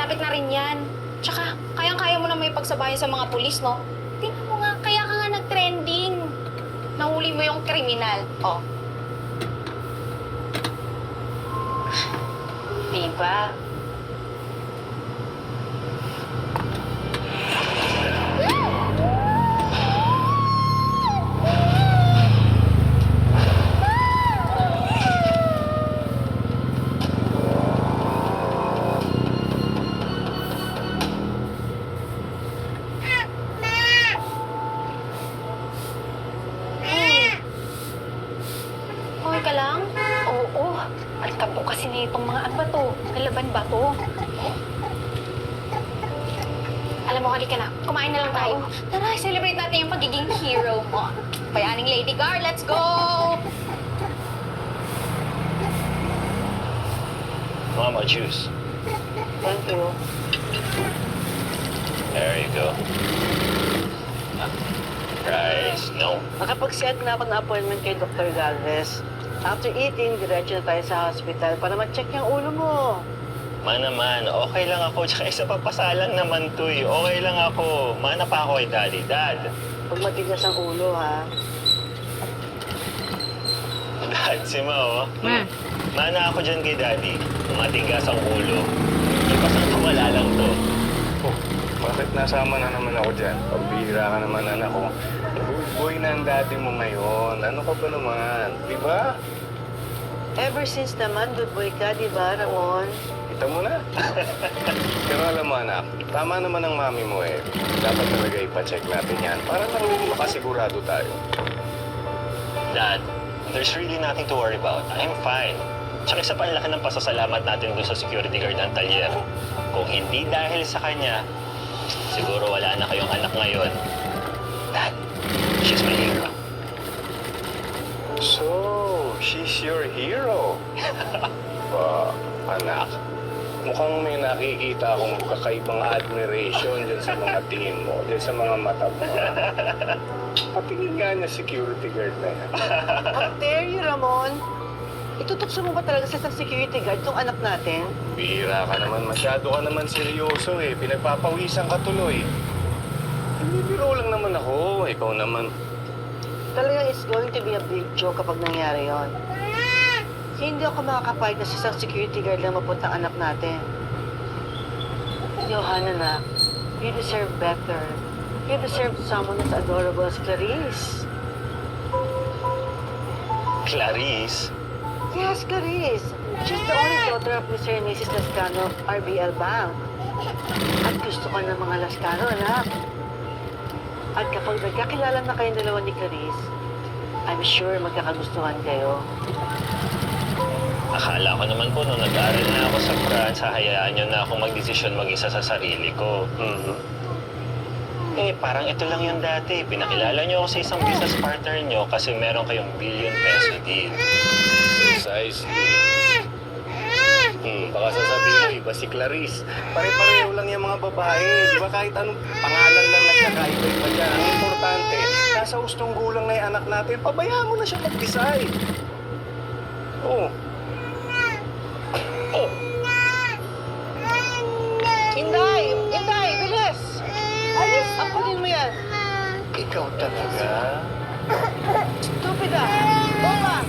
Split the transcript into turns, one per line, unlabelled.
malapit na rin yan. Tsaka, kayang-kaya mo na may pagsabayan sa mga pulis, no? Tingnan mo nga, kaya ka nga nag-trending. Nahuli mo yung kriminal. Oh. Diba? Okay ka lang? Oo. Ang tabo kasi na itong mga ano ba to? Kalaban ba to? Alam mo, halika na. Kumain na lang tayo. Tara, celebrate natin yung pagiging hero mo. Bayaning Lady Gar, let's go!
Mama, juice.
Thank you.
There you go. Rice, no.
Nakapag-set na ako ng appointment kay Dr. Galvez. After eating, diretso na tayo sa hospital para ma-check yung ulo mo.
Naman, okay lang ako. Tsaka isa pa pasalang naman to eh. Okay lang ako. Mana pa ako kay Daddy. Dad.
Pag matigas ang ulo, ha?
Dad, si Ma, oh. Mana ako dyan kay Daddy. Matigas ang ulo. Di ba saan wala lang to?
Oh, bakit nasama na naman ako dyan? Pambihira ka naman, anak ko. Boy na ang daddy mo ngayon. Ano ka ba naman? Di ba?
Ever since naman, good boy ka, di ba, Ramon?
Kita mo na. Pero alam mo, anak, tama naman ang mami mo eh. Dapat talaga ipacheck natin yan para lang rin makasigurado tayo.
Dad, there's really nothing to worry about. I'm fine. Tsaka isa pa ang laki ng pasasalamat natin doon sa security guard ng talyer. Kung hindi dahil sa kanya, siguro wala na kayong anak ngayon. Dad, she's my hero.
So, she's your hero. Anak, mukhang may nakikita akong kakaibang admiration dyan sa mga tingin mo, dyan sa mga mata mo. Patingin nga niya security guard na yan.
How dare you, Ramon? Itutukso mo ba talaga sa isang security guard itong anak natin?
Bihira ka naman, masyado ka naman seryoso eh. Pinagpapawisan ka tuloy. Bibiro lang naman ako, ikaw naman.
Talagang it's going to be a big joke kapag nangyari yon. Hindi ako makakapayag na sa isang security guard lang mapunta ang anak natin. Johanna, na, you deserve better. You deserve someone as adorable as Clarice.
Clarice?
Yes, Clarice. She's the only daughter of Mr. and Mrs. Lascano of RBL Bank. At gusto ka ng mga Lascano, anak. At kapag nagkakilala na kayong dalawa ni Clarice, I'm sure magkakagustuhan kayo.
Akala ko naman po nung nag-aaral na ako sa France, hahayaan niyo na akong magdesisyon mag-isa sa sarili ko. Eh, parang ito lang yung dati. Pinakilala niyo ako sa isang business partner niyo kasi meron kayong billion-peso deal.
Precisely. Baka sasabihin mo, iba si Clarice. Pare-pareho lang yung mga babae. Di ba kahit anong pangalan lang nagkakaiba-iba dyan. Ang importante, nasa hustong gulang na yung anak natin, pabayaan mo na siya mag-decide. Oh. Oh.
Inday! Inday! Bilis! Alis! Apunin mo yan!
Ikaw talaga?
Stupida! Bomba!